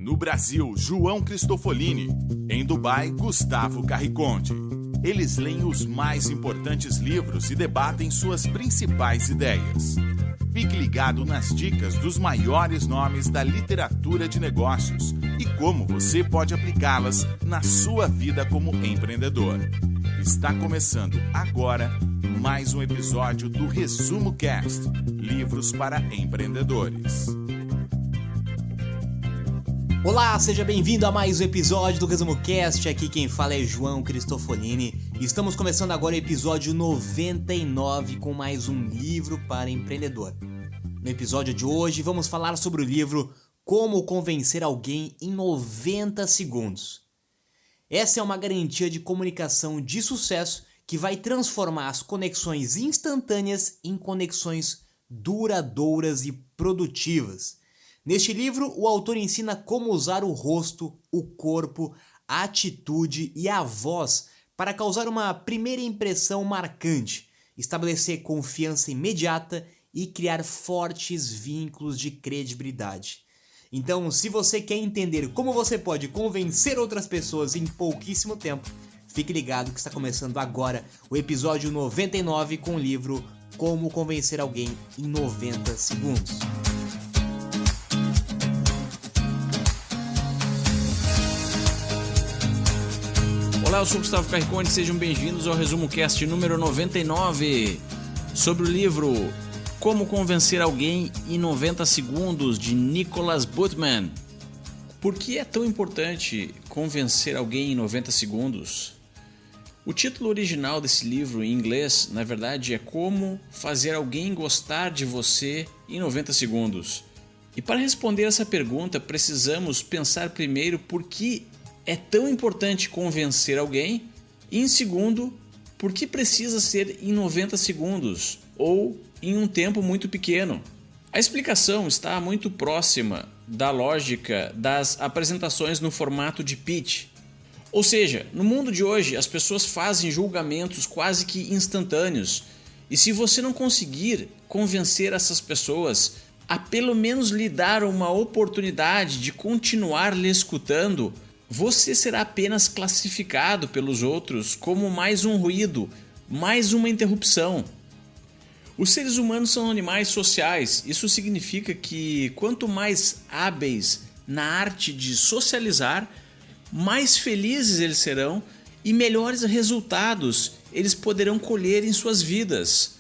No Brasil, João Cristofolini. Em Dubai, Gustavo Carriconde. Eles leem os mais importantes livros e debatem suas principais ideias. Fique ligado nas dicas dos maiores nomes da literatura de negócios e como você pode aplicá-las na sua vida como empreendedor. Está começando agora mais um episódio do Resumo Cast, livros para empreendedores. Olá, seja bem-vindo a mais um episódio do Resumo Cast. Aqui quem fala é João Cristofolini. Estamos começando agora o episódio 99 com mais um livro para empreendedor. No episódio de hoje vamos falar sobre o livro Como Convencer Alguém em 90 Segundos. Essa é uma garantia de comunicação de sucesso que vai transformar as conexões instantâneas em conexões duradouras e produtivas. Neste livro, o autor ensina como usar o rosto, o corpo, a atitude e a voz para causar uma primeira impressão marcante, estabelecer confiança imediata e criar fortes vínculos de credibilidade. Então, se você quer entender como você pode convencer outras pessoas em pouquíssimo tempo, fique ligado que está começando agora o episódio 99 com o livro Como Convencer Alguém em 90 Segundos. Olá, eu sou o Gustavo Carriconde, sejam bem-vindos ao Resumo Cast número 99 sobre o livro Como Convencer Alguém em 90 Segundos, de Nicholas Butman. Por que é tão importante convencer alguém em 90 segundos? O título original desse livro em inglês, na verdade, é Como Fazer Alguém Gostar de Você em 90 Segundos. E para responder essa pergunta, precisamos pensar primeiro por que é tão importante convencer alguém e, em segundo, por que precisa ser em 90 segundos ou em um tempo muito pequeno. A explicação está muito próxima da lógica das apresentações no formato de pitch. Ou seja, no mundo de hoje as pessoas fazem julgamentos quase que instantâneos e se você não conseguir convencer essas pessoas a pelo menos lhe dar uma oportunidade de continuar lhe escutando, você será apenas classificado pelos outros como mais um ruído, mais uma interrupção. Os seres humanos são animais sociais. Isso significa que quanto mais hábeis na arte de socializar, mais felizes eles serão e melhores resultados eles poderão colher em suas vidas.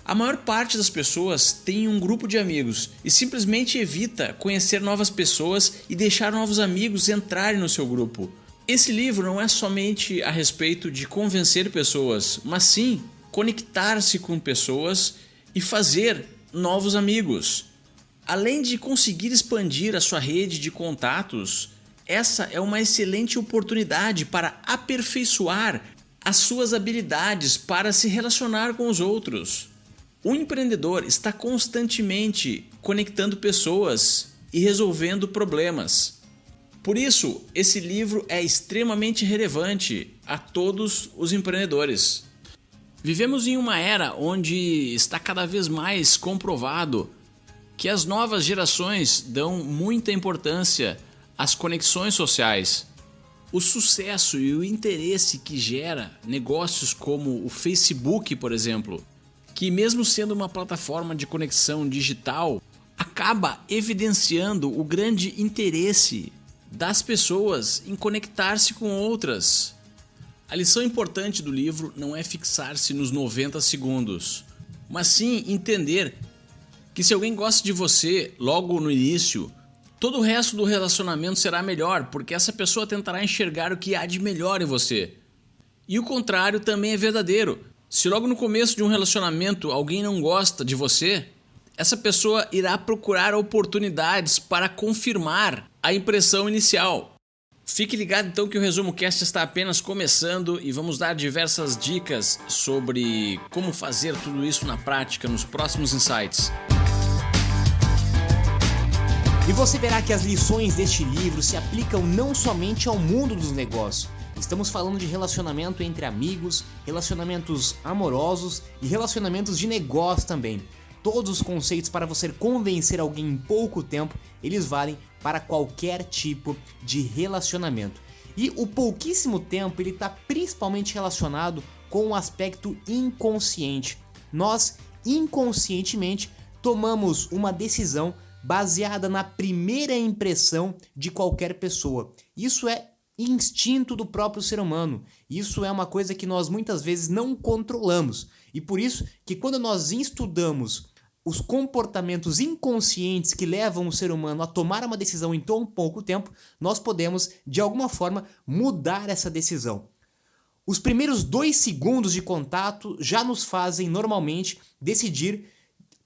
A maior parte das pessoas tem um grupo de amigos e simplesmente evita conhecer novas pessoas e deixar novos amigos entrarem no seu grupo. Esse livro não é somente a respeito de convencer pessoas, mas sim conectar-se com pessoas e fazer novos amigos. Além de conseguir expandir a sua rede de contatos, essa é uma excelente oportunidade para aperfeiçoar as suas habilidades para se relacionar com os outros. O empreendedor está constantemente conectando pessoas e resolvendo problemas. Por isso, esse livro é extremamente relevante a todos os empreendedores. Vivemos em uma era onde está cada vez mais comprovado que as novas gerações dão muita importância às conexões sociais. O sucesso e o interesse que gera negócios como o Facebook, por exemplo, que mesmo sendo uma plataforma de conexão digital, acaba evidenciando o grande interesse das pessoas em conectar-se com outras. A lição importante do livro não é fixar-se nos 90 segundos, mas sim entender que se alguém gosta de você logo no início, todo o resto do relacionamento será melhor, porque essa pessoa tentará enxergar o que há de melhor em você. E o contrário também é verdadeiro. Se logo no começo de um relacionamento alguém não gosta de você, essa pessoa irá procurar oportunidades para confirmar a impressão inicial. Fique ligado então que o Resumo Cast está apenas começando e vamos dar diversas dicas sobre como fazer tudo isso na prática nos próximos insights. E você verá que as lições deste livro se aplicam não somente ao mundo dos negócios. Estamos falando de relacionamento entre amigos, relacionamentos amorosos e relacionamentos de negócio também. todos os conceitos para você convencer alguém em pouco tempo, eles valem para qualquer tipo de relacionamento. E o pouquíssimo tempo ele está principalmente relacionado com o aspecto inconsciente. Nós, inconscientemente, tomamos uma decisão baseada na primeira impressão de qualquer pessoa. Isso é instinto do próprio ser humano. Isso é uma coisa que nós muitas vezes não controlamos. E por isso que quando nós estudamos os comportamentos inconscientes que levam o ser humano a tomar uma decisão em tão pouco tempo, nós podemos, de alguma forma, mudar essa decisão. Os primeiros 2 segundos de contato já nos fazem, normalmente, decidir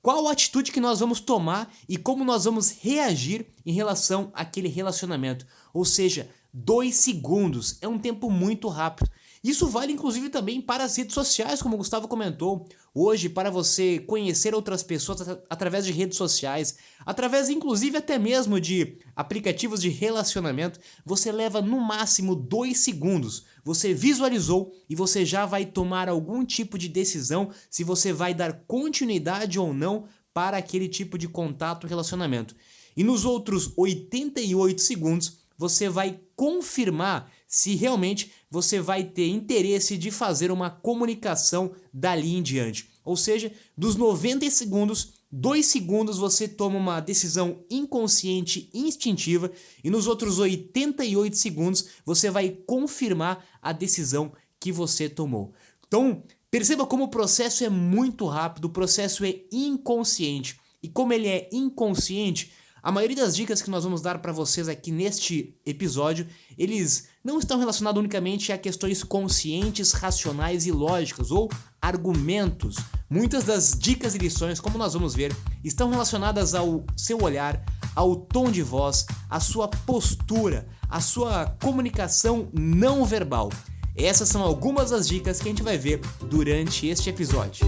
qual a atitude que nós vamos tomar e como nós vamos reagir em relação àquele relacionamento. Ou seja, 2 segundos é um tempo muito rápido. Isso vale inclusive também para as redes sociais, como o Gustavo comentou. Hoje, para você conhecer outras pessoas através de redes sociais, através inclusive até mesmo de aplicativos de relacionamento, você leva no máximo 2 segundos. Você visualizou e você já vai tomar algum tipo de decisão se você vai dar continuidade ou não para aquele tipo de contato e relacionamento. E nos outros 88 segundos, você vai confirmar se realmente você vai ter interesse de fazer uma comunicação dali em diante. Ou seja, dos 90 segundos, 2 segundos você toma uma decisão inconsciente, instintiva, e nos outros 88 segundos você vai confirmar a decisão que você tomou. Então, perceba como o processo é muito rápido, o processo é inconsciente. E como ele é inconsciente, a maioria das dicas que nós vamos dar para vocês aqui neste episódio, eles não estão relacionados unicamente a questões conscientes, racionais e lógicas, ou argumentos. Muitas das dicas e lições, como nós vamos ver, estão relacionadas ao seu olhar, ao tom de voz, à sua postura, à sua comunicação não verbal. Essas são algumas das dicas que a gente vai ver durante este episódio.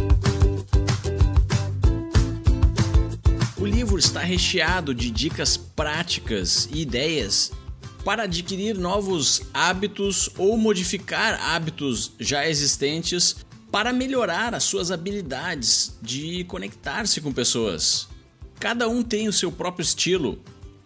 O livro está recheado de dicas práticas e ideias para adquirir novos hábitos ou modificar hábitos já existentes para melhorar as suas habilidades de conectar-se com pessoas. Cada um tem o seu próprio estilo.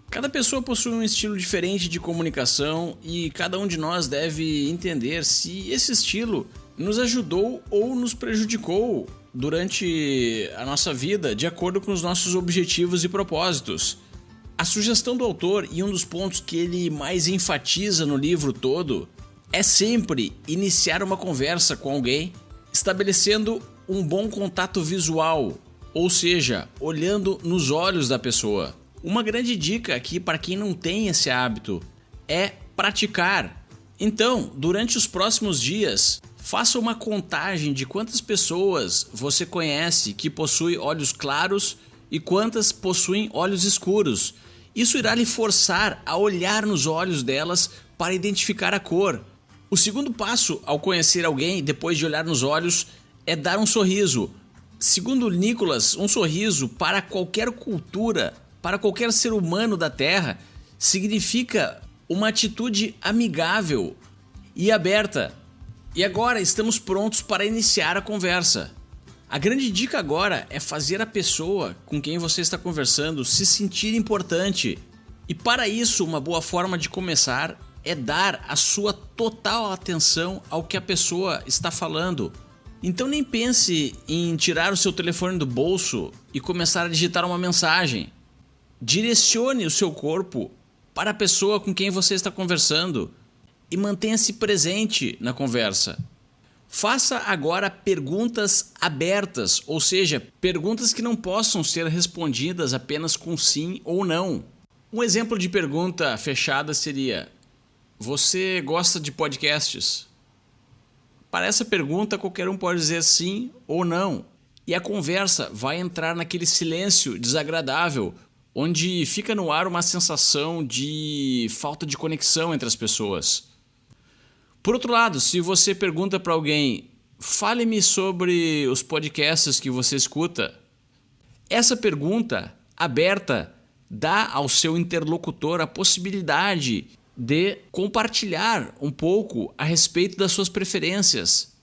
Cada pessoa possui um estilo diferente de comunicação e cada um de nós deve entender se esse estilo nos ajudou ou nos prejudicou durante a nossa vida, de acordo com os nossos objetivos e propósitos. A sugestão do autor, e um dos pontos que ele mais enfatiza no livro todo, é sempre iniciar uma conversa com alguém, estabelecendo um bom contato visual, ou seja, olhando nos olhos da pessoa. Uma grande dica aqui para quem não tem esse hábito é praticar. Então, durante os próximos dias, faça uma contagem de quantas pessoas você conhece que possuem olhos claros e quantas possuem olhos escuros. Isso irá lhe forçar a olhar nos olhos delas para identificar a cor. O segundo passo ao conhecer alguém, depois de olhar nos olhos, é dar um sorriso. Segundo Nicholas, um sorriso para qualquer cultura, para qualquer ser humano da Terra, significa uma atitude amigável e aberta. E agora estamos prontos para iniciar a conversa. A grande dica agora é fazer a pessoa com quem você está conversando se sentir importante. E para isso, uma boa forma de começar é dar a sua total atenção ao que a pessoa está falando. Então nem pense em tirar o seu telefone do bolso e começar a digitar uma mensagem. Direcione o seu corpo para a pessoa com quem você está conversando e mantenha-se presente na conversa. Faça agora perguntas abertas, ou seja, perguntas que não possam ser respondidas apenas com sim ou não. Um exemplo de pergunta fechada seria: você gosta de podcasts? Para essa pergunta, qualquer um pode dizer sim ou não. E a conversa vai entrar naquele silêncio desagradável, onde fica no ar uma sensação de falta de conexão entre as pessoas. Por outro lado, se você pergunta para alguém, fale-me sobre os podcasts que você escuta, essa pergunta aberta dá ao seu interlocutor a possibilidade de compartilhar um pouco a respeito das suas preferências.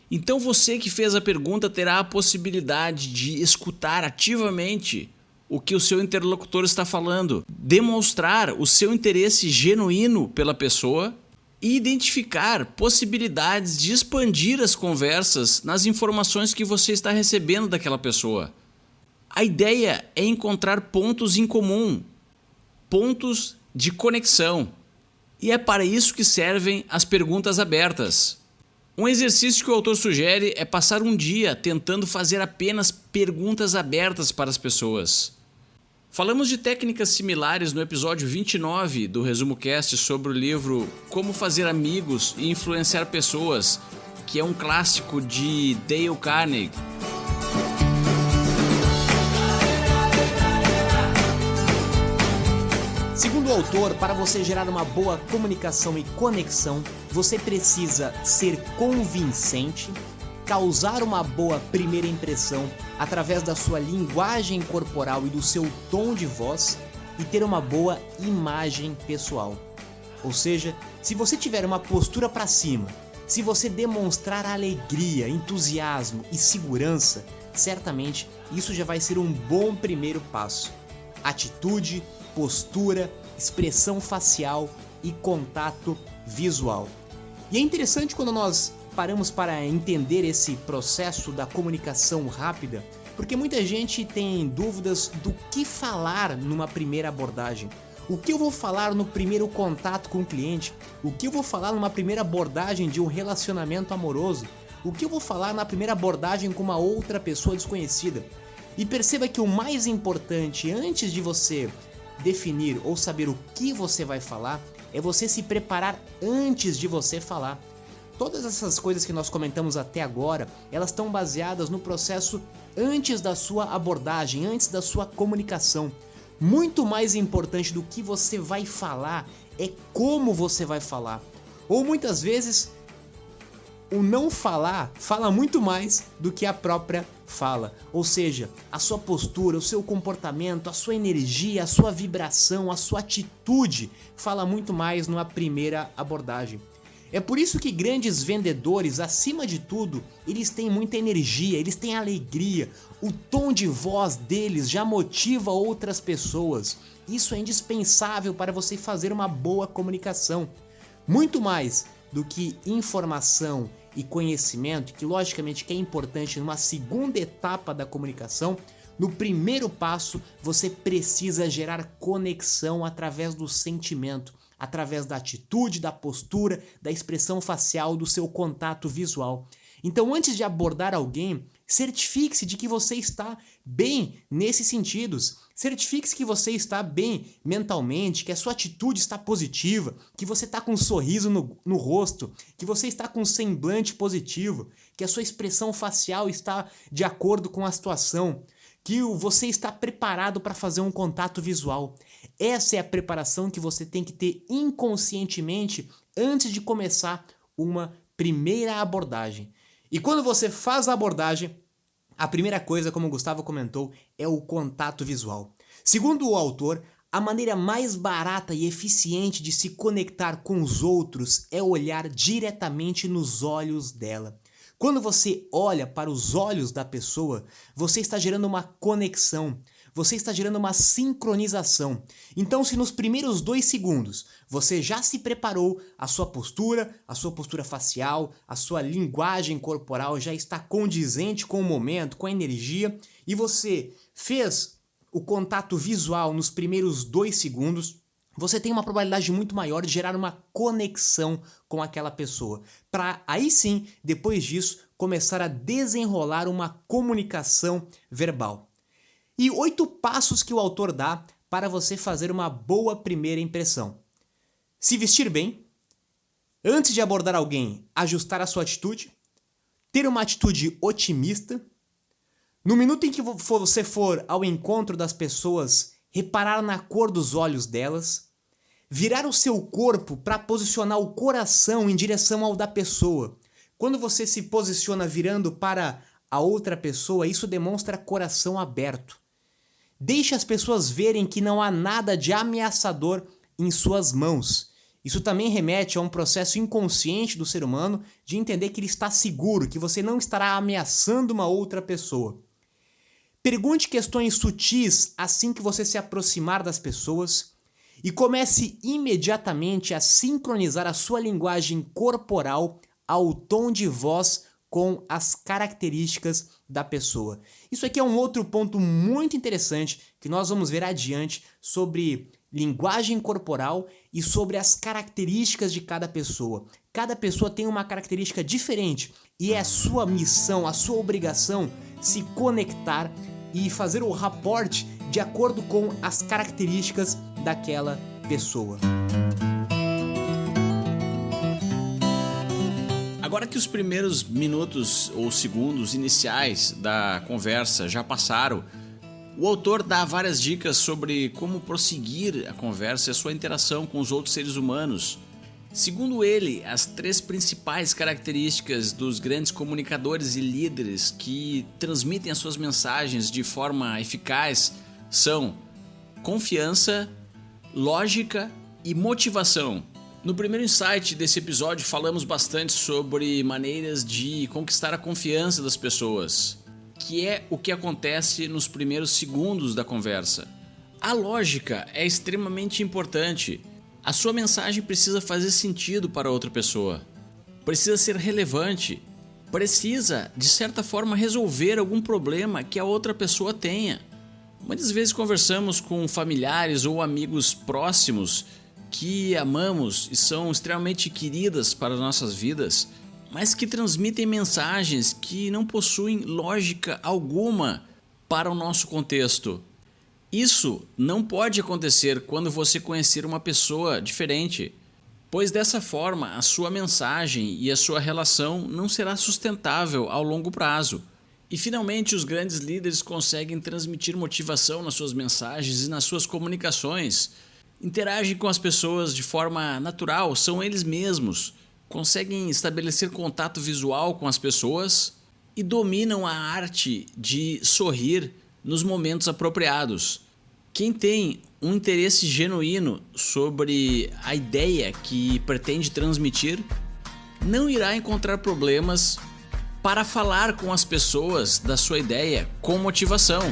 Então você que fez a pergunta terá a possibilidade de escutar ativamente o que o seu interlocutor está falando, demonstrar o seu interesse genuíno pela pessoa e identificar possibilidades de expandir as conversas nas informações que você está recebendo daquela pessoa. A ideia é encontrar pontos em comum, pontos de conexão. E é para isso que servem as perguntas abertas. Um exercício que o autor sugere é passar um dia tentando fazer apenas perguntas abertas para as pessoas. Falamos de técnicas similares no episódio 29 do Resumo Cast sobre o livro Como Fazer Amigos e Influenciar Pessoas, que é um clássico de Dale Carnegie. Segundo o autor, para você gerar uma boa comunicação e conexão, você precisa ser convincente, causar uma boa primeira impressão através da sua linguagem corporal e do seu tom de voz e ter uma boa imagem pessoal. Ou seja, se você tiver uma postura para cima, se você demonstrar alegria, entusiasmo e segurança, certamente isso já vai ser um bom primeiro passo. Atitude, postura, expressão facial e contato visual. E é interessante quando nós paramos para entender esse processo da comunicação rápida, porque muita gente tem dúvidas do que falar numa primeira abordagem. O que eu vou falar no primeiro contato com o cliente? O que eu vou falar numa primeira abordagem de um relacionamento amoroso? O que eu vou falar na primeira abordagem com uma outra pessoa desconhecida? E perceba que o mais importante antes de você definir ou saber o que você vai falar é você se preparar antes de você falar. Todas essas coisas que nós comentamos até agora, elas estão baseadas no processo antes da sua abordagem, antes da sua comunicação. Muito mais importante do que você vai falar é como você vai falar. Ou muitas vezes o não falar fala muito mais do que a própria fala. Ou seja, a sua postura, o seu comportamento, a sua energia, a sua vibração, a sua atitude fala muito mais numa primeira abordagem. É por isso que grandes vendedores, acima de tudo, eles têm muita energia, eles têm alegria. O tom de voz deles já motiva outras pessoas. Isso é indispensável para você fazer uma boa comunicação. Muito mais do que informação e conhecimento, que logicamente que é importante numa segunda etapa da comunicação, no primeiro passo você precisa gerar conexão através do sentimento, através da atitude, da postura, da expressão facial, do seu contato visual. Então, antes de abordar alguém, certifique-se de que você está bem nesses sentidos. Certifique-se que você está bem mentalmente, que a sua atitude está positiva, que você está com um sorriso no rosto, que você está com um semblante positivo, que a sua expressão facial está de acordo com a situação, que você está preparado para fazer um contato visual. Essa é a preparação que você tem que ter inconscientemente antes de começar uma primeira abordagem. E quando você faz a abordagem, a primeira coisa, como o Gustavo comentou, é o contato visual. Segundo o autor, a maneira mais barata e eficiente de se conectar com os outros é olhar diretamente nos olhos dela. Quando você olha para os olhos da pessoa, você está gerando uma conexão, você está gerando uma sincronização. Então, se nos primeiros 2 segundos você já se preparou, a sua postura facial, a sua linguagem corporal já está condizente com o momento, com a energia, e você fez o contato visual nos primeiros 2 segundos, você tem uma probabilidade muito maior de gerar uma conexão com aquela pessoa, para aí sim, depois disso, começar a desenrolar uma comunicação verbal. E 8 passos que o autor dá para você fazer uma boa primeira impressão. Se vestir bem, antes de abordar alguém, ajustar a sua atitude, ter uma atitude otimista, no minuto em que você for ao encontro das pessoas, reparar na cor dos olhos delas, virar o seu corpo para posicionar o coração em direção ao da pessoa. Quando você se posiciona virando para a outra pessoa, isso demonstra coração aberto. Deixe as pessoas verem que não há nada de ameaçador em suas mãos. Isso também remete a um processo inconsciente do ser humano de entender que ele está seguro, que você não estará ameaçando uma outra pessoa. Pergunte questões sutis assim que você se aproximar das pessoas e comece imediatamente a sincronizar a sua linguagem corporal ao tom de voz com as características da pessoa. Isso aqui é um outro ponto muito interessante que nós vamos ver adiante sobre linguagem corporal e sobre as características de cada pessoa. Cada pessoa tem uma característica diferente e é a sua missão, a sua obrigação se conectar e fazer o rapport de acordo com as características daquela pessoa. Agora que os primeiros minutos ou segundos iniciais da conversa já passaram, o autor dá várias dicas sobre como prosseguir a conversa e a sua interação com os outros seres humanos. Segundo ele, as 3 principais características dos grandes comunicadores e líderes que transmitem as suas mensagens de forma eficaz são confiança, lógica e motivação. No primeiro insight desse episódio falamos bastante sobre maneiras de conquistar a confiança das pessoas, que é o que acontece nos primeiros segundos da conversa. A lógica é extremamente importante. A sua mensagem precisa fazer sentido para outra pessoa, precisa ser relevante, precisa, de certa forma, resolver algum problema que a outra pessoa tenha. Muitas vezes conversamos com familiares ou amigos próximos que amamos e são extremamente queridas para nossas vidas, mas que transmitem mensagens que não possuem lógica alguma para o nosso contexto. Isso não pode acontecer quando você conhecer uma pessoa diferente, pois dessa forma a sua mensagem e a sua relação não será sustentável ao longo prazo. E finalmente os grandes líderes conseguem transmitir motivação nas suas mensagens e nas suas comunicações. Interagem com as pessoas de forma natural, são eles mesmos, conseguem estabelecer contato visual com as pessoas e dominam a arte de sorrir nos momentos apropriados. Quem tem um interesse genuíno sobre a ideia que pretende transmitir não irá encontrar problemas para falar com as pessoas da sua ideia com motivação.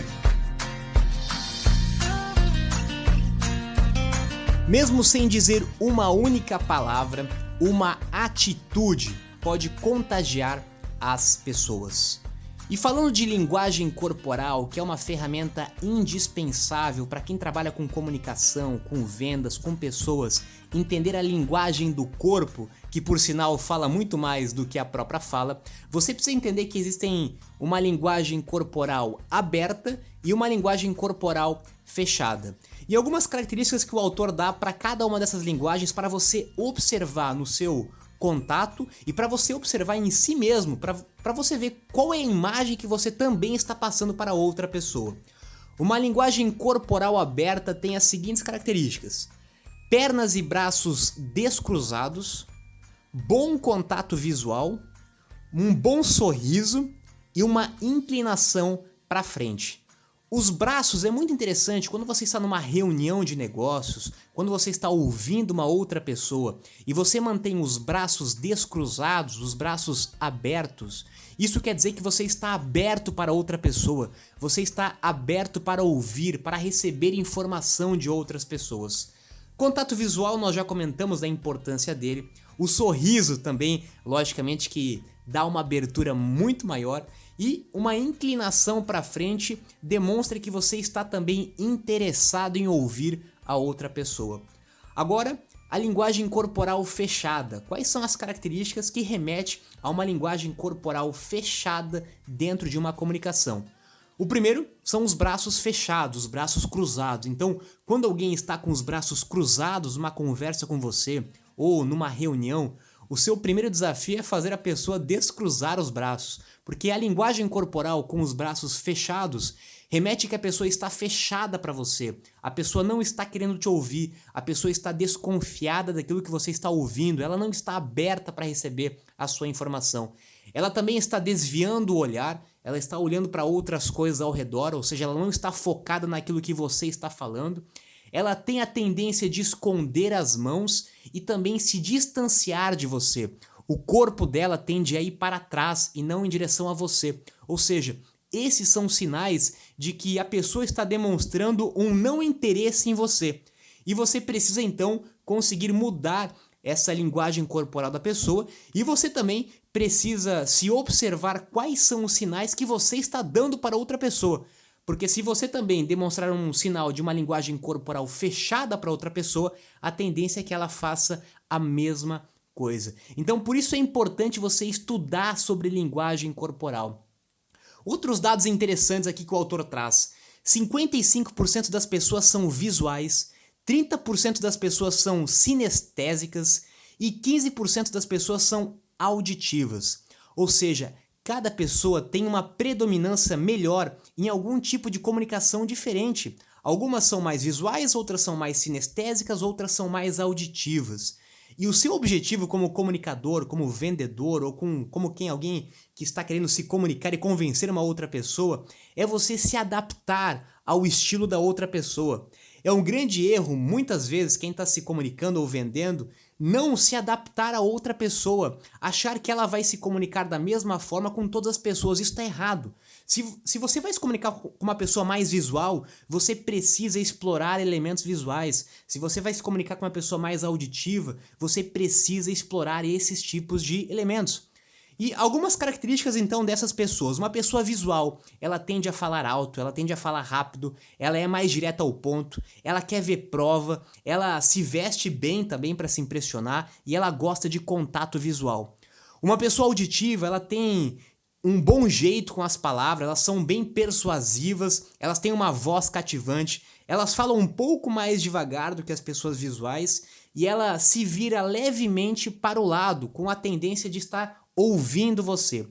Mesmo sem dizer uma única palavra, uma atitude pode contagiar as pessoas. E falando de linguagem corporal, que é uma ferramenta indispensável para quem trabalha com comunicação, com vendas, com pessoas, entender a linguagem do corpo, que por sinal fala muito mais do que a própria fala, você precisa entender que existem uma linguagem corporal aberta e uma linguagem corporal fechada. E algumas características que o autor dá para cada uma dessas linguagens para você observar no seu contato e para você observar em si mesmo, para você ver qual é a imagem que você também está passando para outra pessoa. Uma linguagem corporal aberta tem as seguintes características: pernas e braços descruzados, bom contato visual, um bom sorriso e uma inclinação para frente. Os braços é muito interessante quando você está numa reunião de negócios, quando você está ouvindo uma outra pessoa e você mantém os braços descruzados, os braços abertos. Isso quer dizer que você está aberto para outra pessoa, você está aberto para ouvir, para receber informação de outras pessoas. Contato visual nós já comentamos da importância dele. O sorriso também, logicamente que dá uma abertura muito maior. E uma inclinação para frente demonstra que você está também interessado em ouvir a outra pessoa. Agora, a linguagem corporal fechada. Quais são as características que remetem a uma linguagem corporal fechada dentro de uma comunicação? O primeiro são os braços fechados, os braços cruzados. Então, quando alguém está com os braços cruzados numa conversa com você ou numa reunião, o seu primeiro desafio é fazer a pessoa descruzar os braços, porque a linguagem corporal com os braços fechados remete que a pessoa está fechada para você, a pessoa não está querendo te ouvir, a pessoa está desconfiada daquilo que você está ouvindo, ela não está aberta para receber a sua informação. Ela também está desviando o olhar, ela está olhando para outras coisas ao redor, ou seja, ela não está focada naquilo que você está falando. ela tem a tendência de esconder as mãos e também se distanciar de você. O corpo dela tende a ir para trás e não em direção a você. Ou seja, esses são sinais de que a pessoa está demonstrando um não interesse em você. E você precisa então conseguir mudar essa linguagem corporal da pessoa, e você também precisa se observar quais são os sinais que você está dando para outra pessoa. Porque se você também demonstrar um sinal de uma linguagem corporal fechada para outra pessoa, a tendência é que ela faça a mesma coisa. Então, por isso é importante você estudar sobre linguagem corporal. Outros dados interessantes aqui que o autor traz. 55% das pessoas são visuais, 30% das pessoas são sinestésicas e 15% das pessoas são auditivas. Ou seja, cada pessoa tem uma predominância melhor em algum tipo de comunicação diferente. Algumas são mais visuais, outras são mais sinestésicas, outras são mais auditivas. E o seu objetivo como comunicador, como vendedor ou como alguém que está querendo se comunicar e convencer uma outra pessoa é você se adaptar ao estilo da outra pessoa. É um grande erro, muitas vezes, quem está se comunicando ou vendendo, não se adaptar a outra pessoa, achar que ela vai se comunicar da mesma forma com todas as pessoas. Isso está errado. Se você vai se comunicar com uma pessoa mais visual, você precisa explorar elementos visuais. Se você vai se comunicar com uma pessoa mais auditiva, você precisa explorar esses tipos de elementos. E algumas características então dessas pessoas. Uma pessoa visual, ela tende a falar alto, ela tende a falar rápido, ela é mais direta ao ponto, ela quer ver prova, ela se veste bem também para se impressionar e ela gosta de contato visual. Uma pessoa auditiva, ela tem um bom jeito com as palavras, elas são bem persuasivas, elas têm uma voz cativante, elas falam um pouco mais devagar do que as pessoas visuais e ela se vira levemente para o lado, com a tendência de estar ouvindo você.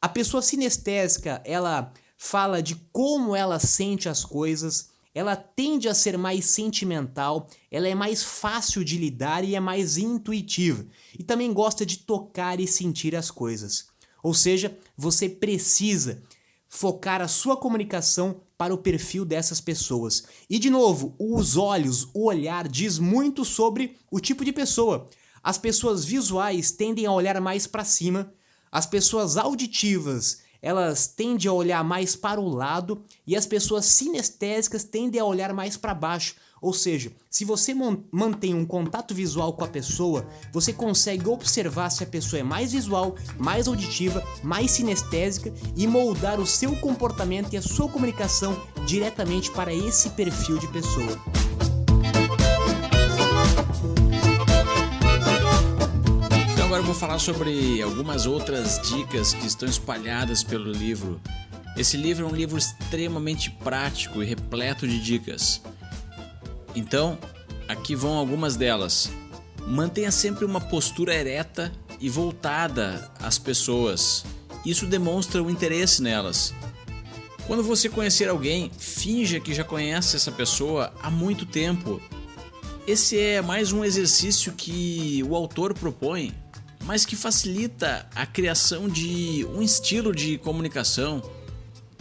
A pessoa sinestésica, ela fala de como ela sente as coisas, ela tende a ser mais sentimental, ela é mais fácil de lidar e é mais intuitiva. E também gosta de tocar e sentir as coisas. Ou seja, você precisa focar a sua comunicação para o perfil dessas pessoas. E de novo, os olhos, o olhar diz muito sobre o tipo de pessoa. As pessoas visuais tendem a olhar mais para cima, as pessoas auditivas, elas tendem a olhar mais para o lado e as pessoas sinestésicas tendem a olhar mais para baixo. Ou seja, se você mantém um contato visual com a pessoa, você consegue observar se a pessoa é mais visual, mais auditiva, mais sinestésica e moldar o seu comportamento e a sua comunicação diretamente para esse perfil de pessoa. Agora eu vou falar sobre algumas outras dicas que estão espalhadas pelo livro. Esse livro é um livro extremamente prático e repleto de dicas. Então, aqui vão algumas delas. Mantenha sempre uma postura ereta e voltada às pessoas. Isso demonstra o interesse nelas. Quando você conhecer alguém, finja que já conhece essa pessoa há muito tempo. Esse é mais um exercício que o autor propõe, mas que facilita a criação de um estilo de comunicação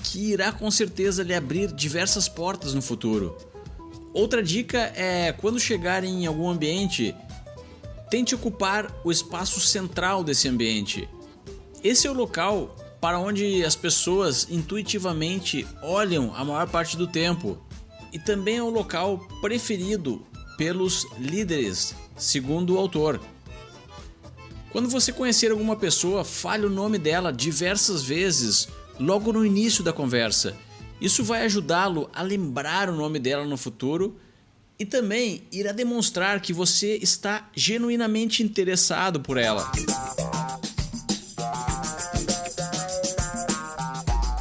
que irá com certeza lhe abrir diversas portas no futuro. Outra dica é, quando chegar em algum ambiente, tente ocupar o espaço central desse ambiente. Esse é o local para onde as pessoas intuitivamente olham a maior parte do tempo e também é o local preferido pelos líderes, segundo o autor. Quando você conhecer alguma pessoa, fale o nome dela diversas vezes logo no início da conversa. Isso vai ajudá-lo a lembrar o nome dela no futuro e também irá demonstrar que você está genuinamente interessado por ela.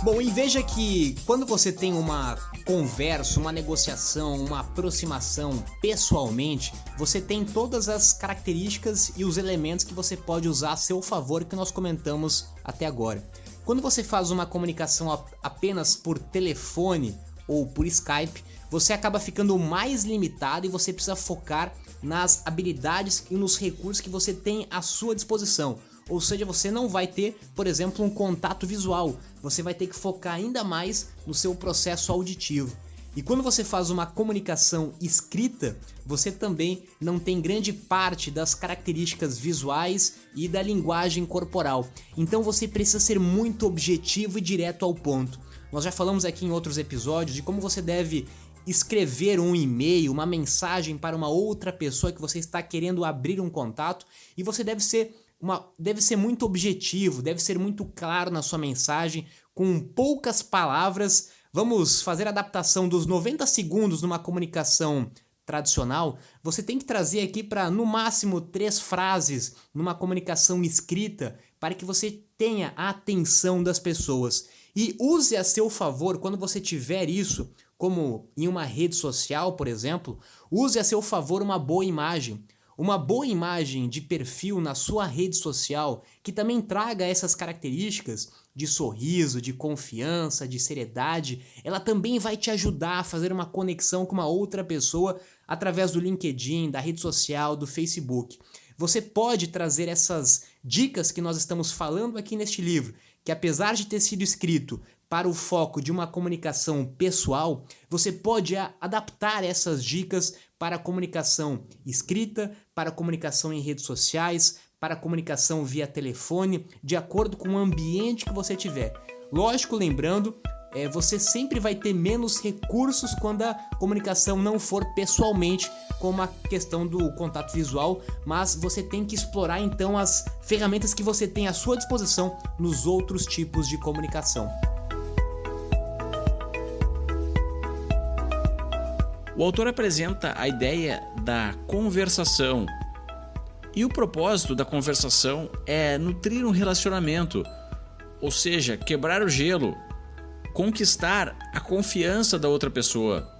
Bom, e veja que quando você tem uma conversa, uma negociação, uma aproximação pessoalmente, você tem todas as características e os elementos que você pode usar a seu favor que nós comentamos até agora. Quando você faz uma comunicação apenas por telefone ou por Skype, você acaba ficando mais limitado e você precisa focar nas habilidades e nos recursos que você tem à sua disposição. Ou seja, você não vai ter, por exemplo, um contato visual. Você vai ter que focar ainda mais no seu processo auditivo. E quando você faz uma comunicação escrita, você também não tem grande parte das características visuais e da linguagem corporal. Então você precisa ser muito objetivo e direto ao ponto. Nós já falamos aqui em outros episódios de como você deve escrever um e-mail, uma mensagem para uma outra pessoa que você está querendo abrir um contato, e você deve ser muito objetivo, deve ser muito claro na sua mensagem, com poucas palavras. Vamos fazer a adaptação dos 90 segundos numa comunicação tradicional. Você tem que trazer aqui para, no máximo, 3 frases numa comunicação escrita para que você tenha a atenção das pessoas. E use a seu favor, quando você tiver isso, como em uma rede social, por exemplo, use a seu favor uma boa imagem. Uma boa imagem de perfil na sua rede social que também traga essas características de sorriso, de confiança, de seriedade, ela também vai te ajudar a fazer uma conexão com uma outra pessoa através do LinkedIn, da rede social, do Facebook. Você pode trazer essas dicas que nós estamos falando aqui neste livro, que apesar de ter sido escrito para o foco de uma comunicação pessoal, você pode adaptar essas dicas para a comunicação escrita, para a comunicação em redes sociais, para a comunicação via telefone, de acordo com o ambiente que você tiver. Lógico, lembrando, você sempre vai ter menos recursos quando a comunicação não for pessoalmente, como a questão do contato visual, mas você tem que explorar então as ferramentas que você tem à sua disposição nos outros tipos de comunicação. O autor apresenta a ideia da conversação. E o propósito da conversação é nutrir um relacionamento, ou seja, quebrar o gelo, conquistar a confiança da outra pessoa.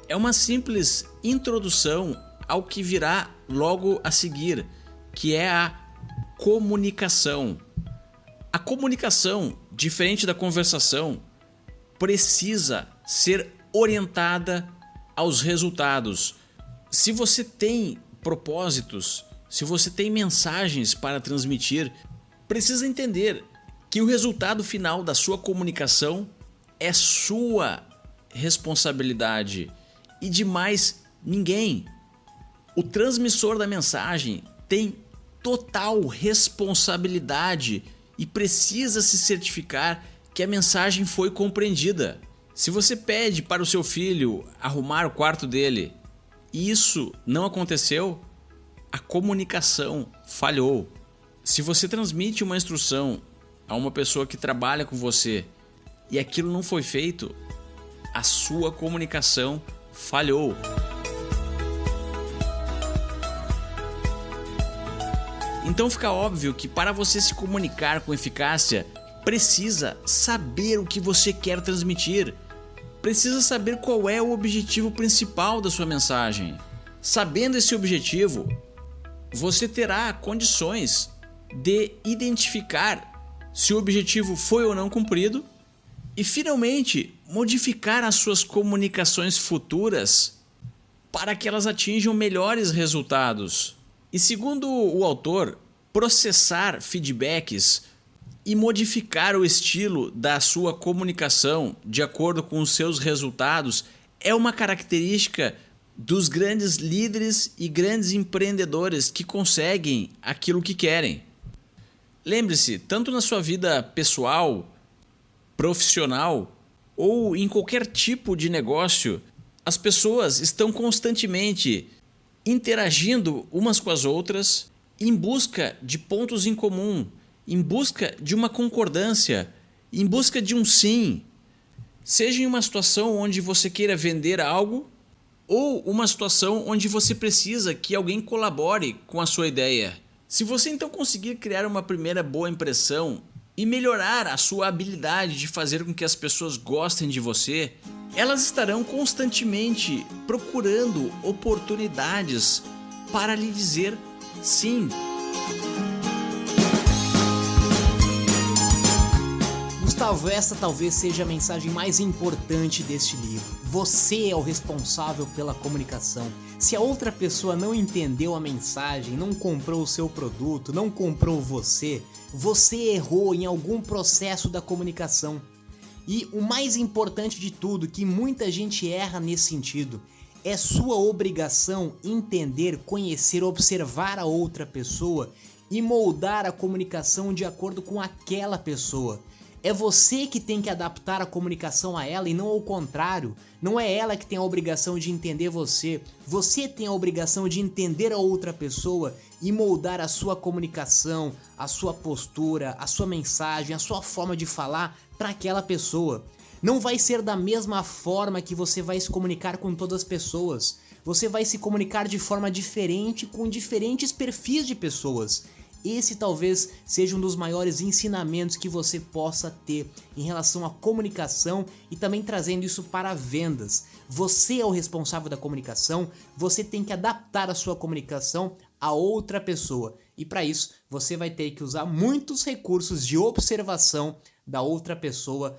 É uma simples introdução ao que virá logo a seguir, que é a comunicação. A comunicação, diferente da conversação, precisa ser orientada aos resultados. Se você tem propósitos, se você tem mensagens para transmitir, precisa entender que o resultado final da sua comunicação é sua responsabilidade e de mais ninguém. O transmissor da mensagem tem total responsabilidade e precisa se certificar que a mensagem foi compreendida. Se você pede para o seu filho arrumar o quarto dele e isso não aconteceu, a comunicação falhou. Se você transmite uma instrução a uma pessoa que trabalha com você e aquilo não foi feito, a sua comunicação falhou. Então fica óbvio que para você se comunicar com eficácia, precisa saber o que você quer transmitir. Precisa saber qual é o objetivo principal da sua mensagem. Sabendo esse objetivo, você terá condições de identificar se o objetivo foi ou não cumprido e, finalmente, modificar as suas comunicações futuras para que elas atinjam melhores resultados. E, segundo o autor, processar feedbacks e modificar o estilo da sua comunicação de acordo com os seus resultados é uma característica dos grandes líderes e grandes empreendedores que conseguem aquilo que querem. Lembre-se, tanto na sua vida pessoal, profissional ou em qualquer tipo de negócio, as pessoas estão constantemente interagindo umas com as outras em busca de pontos em comum, em busca de uma concordância, em busca de um sim. Seja em uma situação onde você queira vender algo ou uma situação onde você precisa que alguém colabore com a sua ideia. Se você então conseguir criar uma primeira boa impressão e melhorar a sua habilidade de fazer com que as pessoas gostem de você, elas estarão constantemente procurando oportunidades para lhe dizer sim. Gustavo, essa talvez seja a mensagem mais importante deste livro. Você é o responsável pela comunicação. Se a outra pessoa não entendeu a mensagem, não comprou o seu produto, não comprou você, você errou em algum processo da comunicação. E o mais importante de tudo, que muita gente erra nesse sentido, é sua obrigação entender, conhecer, observar a outra pessoa e moldar a comunicação de acordo com aquela pessoa. É você que tem que adaptar a comunicação a ela e não ao contrário. Não é ela que tem a obrigação de entender você. Você tem a obrigação de entender a outra pessoa e moldar a sua comunicação, a sua postura, a sua mensagem, a sua forma de falar para aquela pessoa. Não vai ser da mesma forma que você vai se comunicar com todas as pessoas. Você vai se comunicar de forma diferente com diferentes perfis de pessoas. Esse talvez seja um dos maiores ensinamentos que você possa ter em relação à comunicação e também trazendo isso para vendas. Você é o responsável da comunicação, você tem que adaptar a sua comunicação a outra pessoa. E para isso, você vai ter que usar muitos recursos de observação da outra pessoa,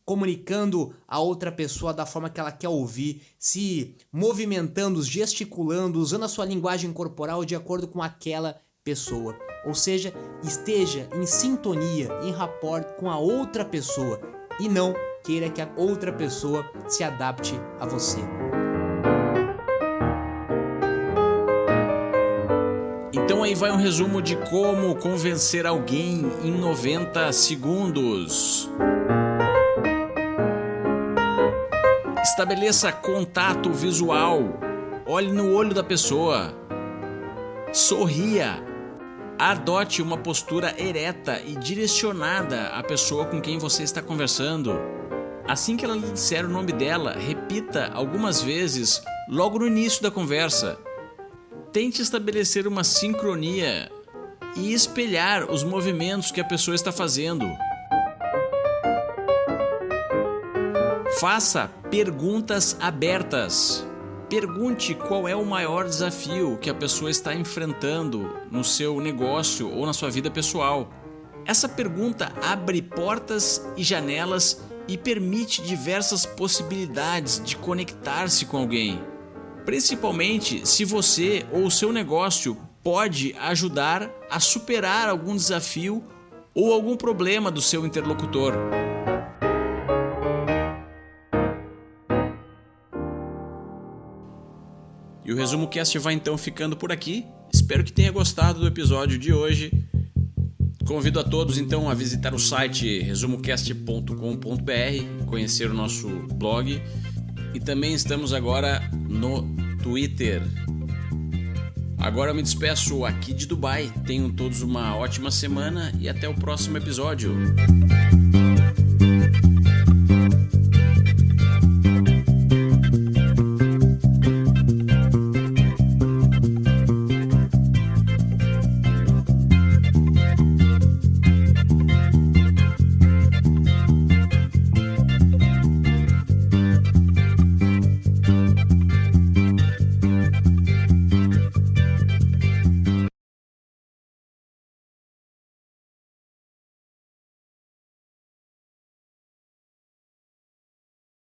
comunicando a outra pessoa da forma que ela quer ouvir, se movimentando, gesticulando, usando a sua linguagem corporal de acordo com aquela pessoa. Ou seja, esteja em sintonia, em rapport com a outra pessoa e não queira que a outra pessoa se adapte a você. Então aí vai um resumo de como convencer alguém em 90 segundos. Estabeleça contato visual. Olhe no olho da pessoa. Sorria. Adote uma postura ereta e direcionada à pessoa com quem você está conversando. Assim que ela lhe disser o nome dela, repita algumas vezes logo no início da conversa. Tente estabelecer uma sincronia e espelhar os movimentos que a pessoa está fazendo. Faça perguntas abertas. Pergunte qual é o maior desafio que a pessoa está enfrentando no seu negócio ou na sua vida pessoal. Essa pergunta abre portas e janelas e permite diversas possibilidades de conectar-se com alguém. Principalmente se você ou o seu negócio pode ajudar a superar algum desafio ou algum problema do seu interlocutor. E o Resumo Cast vai então ficando por aqui. Espero que tenha gostado do episódio de hoje. Convido a todos então a visitar o site resumocast.com.br, conhecer o nosso blog e também estamos agora no Twitter. Agora eu me despeço aqui de Dubai. Tenham todos uma ótima semana e até o próximo episódio.